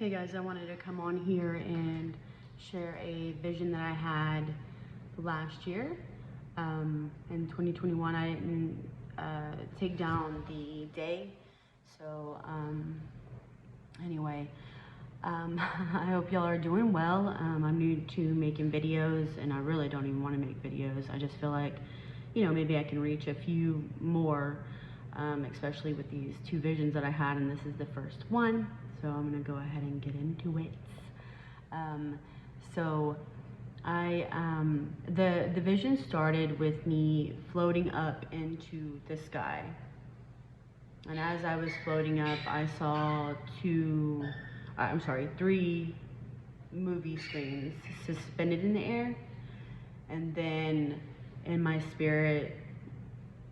Hey guys, I wanted to come on here and share a vision that I had last year. In 2021, I didn't take down the day. So anyway, I hope y'all are doing well. I'm new to making videos, and I really don't even want to make videos. I just feel like, maybe I can reach a few more, especially with these two visions that I had, and this is the first one. So I'm gonna go ahead and get into it. The vision started with me floating up into the sky. And as I was floating up, I saw three movie screens suspended in the air. And then in my spirit,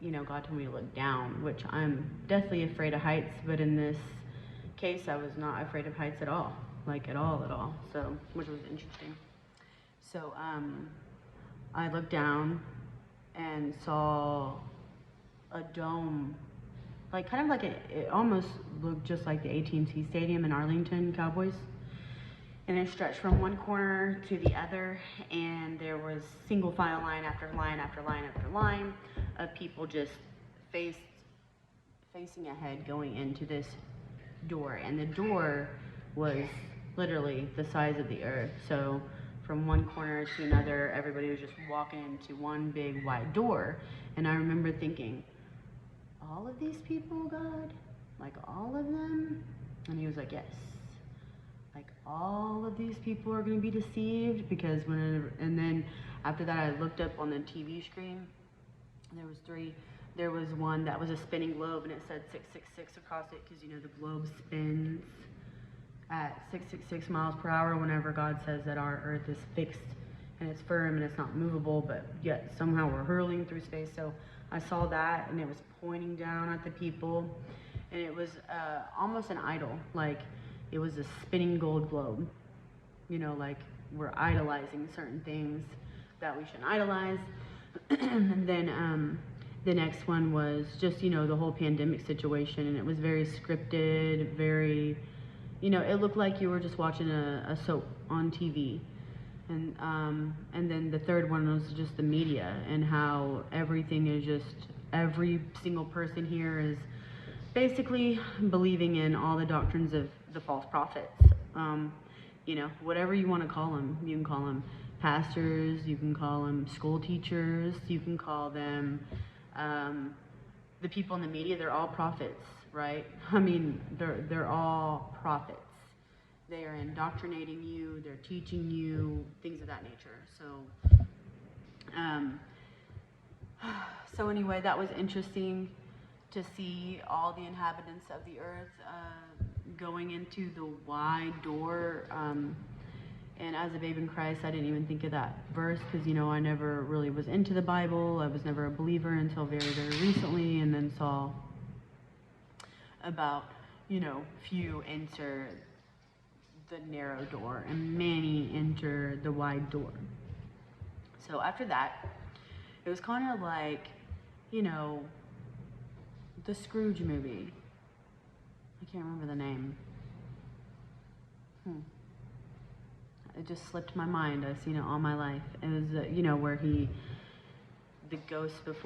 God told me to look down, which I'm deathly afraid of heights, but in this case, I was not afraid of heights at all, at all. So, which was interesting. So, I looked down and saw a dome, it almost looked just like the AT&T Stadium in Arlington, Cowboys. And it stretched from one corner to the other, and there was single file line after line after line after line of people just facing ahead going into this door. And the door was literally the size of the earth. So from one corner to another, everybody was just walking into one big wide door. And I remember thinking, all of these people, God? Like all of them? And he was like, yes. Like all of these people are going to be deceived, because and then after that I looked up on the TV screen, and there was three. There was one that was a spinning globe, and it said 666 across it, because the globe spins at 666 miles per hour whenever God says that our earth is fixed and it's firm and it's not movable, but yet somehow we're hurling through space. So I saw that, and it was pointing down at the people, and it was almost an idol, like it was a spinning gold globe. Like we're idolizing certain things that we shouldn't idolize. And then the next one was just, the whole pandemic situation, and it was very scripted, very, it looked like you were just watching a soap on TV. And then the third one was just the media, and how everything is just, every single person here is basically believing in all the doctrines of the false prophets. Whatever you want to call them. You can call them pastors, you can call them school teachers, you can call them the people in the media. They're all prophets, right? I mean, they're all prophets. They are indoctrinating you, they're teaching you things of that nature. So anyway, that was interesting to see all the inhabitants of the earth going into the wide door. And as a babe in Christ, I didn't even think of that verse, because I never really was into the Bible. I was never a believer until very, very recently, and then saw about few enter the narrow door and many enter the wide door. So after that, it was kind of like the Scrooge movie. I can't remember the name. It just slipped my mind. I've seen it all my life. It was where the ghost of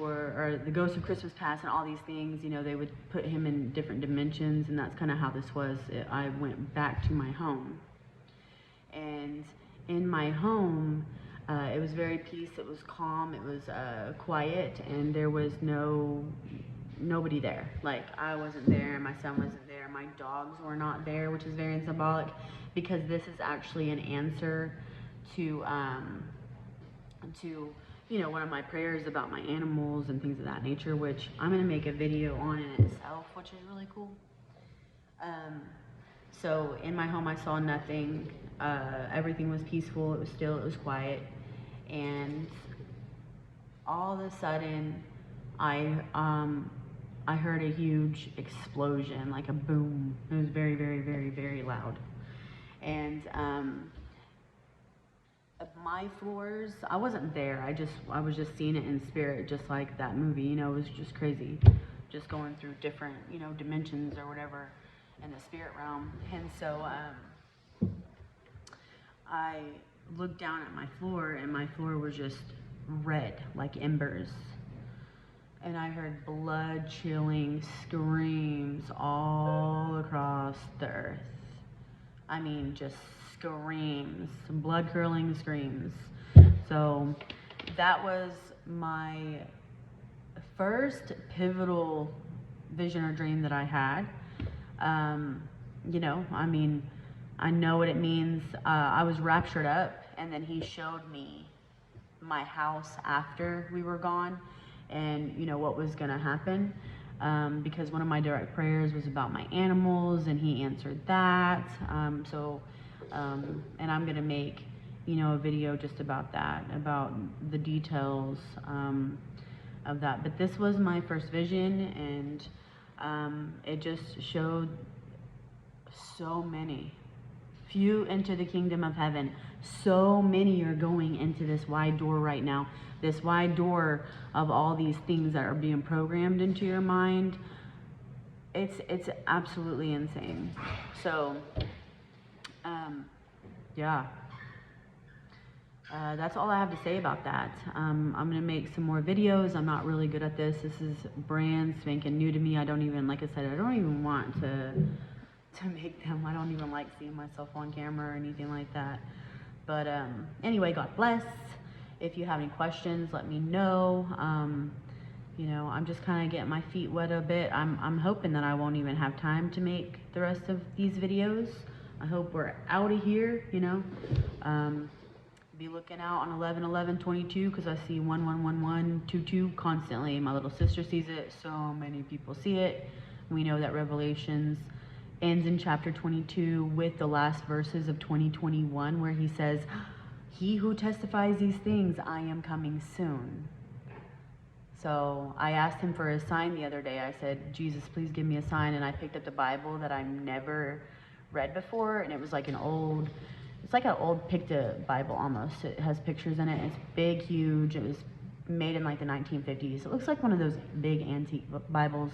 Christmas Past and all these things, they would put him in different dimensions, and that's kind of how this was. I went back to my home, and in my home, it was very peace. It was calm. It was quiet, and there was nobody there. Like, I wasn't there, my son wasn't there, my dogs were not there, which is very symbolic, because this is actually an answer to one of my prayers about my animals and things of that nature, which I'm going to make a video on in itself, which is really cool. So in my home, I saw nothing. Everything was peaceful. It was still. It was quiet. And all of a sudden, I heard a huge explosion, like a boom. It was very, very, very, very loud. And my floors, I wasn't there. I was just seeing it in spirit, just like that movie. It was just crazy, just going through different, dimensions or whatever in the spirit realm. And so I looked down at my floor, and my floor was just red, like embers. And I heard blood chilling screams all across the earth. I mean, just screams, blood curdling screams. So that was my first pivotal vision or dream that I had. You know, I mean, I know what it means. I was raptured up, and then he showed me my house after we were gone, and you know what was going to happen, because one of my direct prayers was about my animals, and he answered that. And I'm going to make, you know, a video just about that, about the details of that. But this was my first vision, and it just showed so many. Few enter the kingdom of heaven. So many are going into this wide door right now. This wide door of all these things that are being programmed into your mind. It's absolutely insane. So, yeah. That's all I have to say about that. I'm going to make some more videos. I'm not really good at this. This is brand spanking new to me. I don't even, like I said, I don't even want to make them. I don't even like seeing myself on camera or anything like that. But anyway, God bless. If you have any questions, let me know. You know, I'm just kind of getting my feet wet a bit. I'm hoping that I won't even have time to make the rest of these videos. I hope we're out of here, you know. Be looking out on 11/11/22, because I see 111122 constantly. My little sister sees it. So many people see it. We know that Revelations ends in chapter 22 with the last verses of 2021, where he says, "He who testifies these things, I am coming soon." So I asked him for a sign the other day. I said, "Jesus, please give me a sign." And I picked up the Bible that I've never read before, and it was like it's like an old Picta Bible almost. It has pictures in it. It's big, huge. It was made in like the 1950s. It looks like one of those big antique Bibles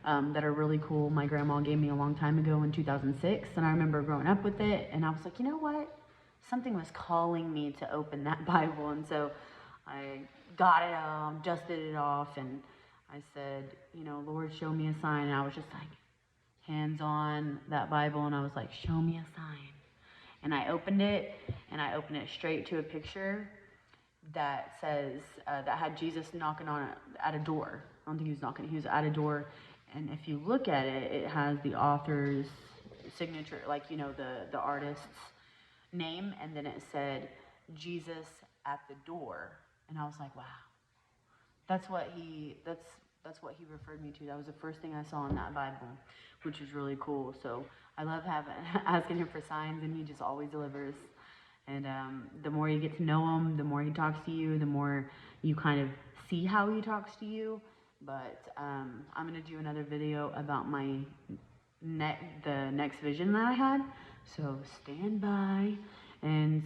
that are really cool. My grandma gave me a long time ago in 2006, and I remember growing up with it, and I was like, you know what? Something was calling me to open that Bible, and so I got it, dusted it off, and I said, you know, Lord, show me a sign. And I was just like, hands on that Bible, and I was like, show me a sign. And I opened it, and I opened it straight to a picture that says, that had Jesus knocking at a door. I don't think he was knocking, he was at a door. And if you look at it, it has the author's signature, like, you know, the artist's name, and then it said, Jesus at the door. And I was like, wow. That's what he referred me to. That was the first thing I saw in that Bible, which is really cool. So I love asking him for signs, and he just always delivers. And the more you get to know him, the more he talks to you, the more you kind of see how he talks to you. But I'm going to do another video about the next vision that I had. So stand by. And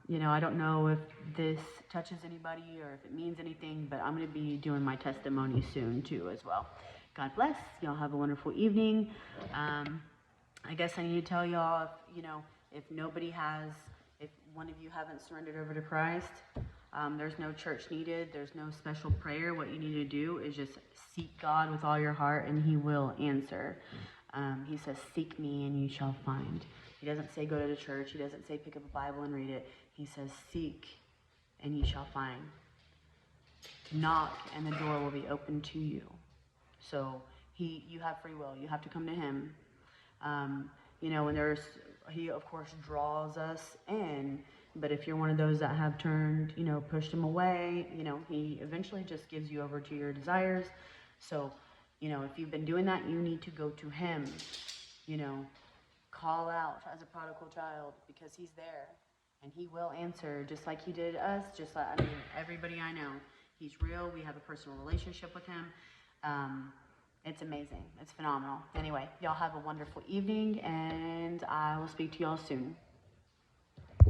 you know, I don't know if this touches anybody or if it means anything, but I'm going to be doing my testimony soon too as well. God bless. Y'all have a wonderful evening. I guess I need to tell y'all, you know, if one of you haven't surrendered over to Christ, there's no church needed. There's no special prayer. What you need to do is just seek God with all your heart, and he will answer. He says, seek me and you shall find. He doesn't say go to the church. He doesn't say pick up a Bible and read it. He says seek and you shall find. Knock and the door will be open to you. So you have free will. You have to come to him. You know, he of course draws us in, but if you're one of those that have turned, you know, pushed him away, you know, he eventually just gives you over to your desires. So, you know, if you've been doing that, you need to go to him, you know, call out as a prodigal child, because he's there and he will answer, just like he did us, just like, I mean, everybody I know. He's real. We have a personal relationship with him. It's amazing. It's phenomenal. Anyway, y'all have a wonderful evening, and I will speak to y'all soon.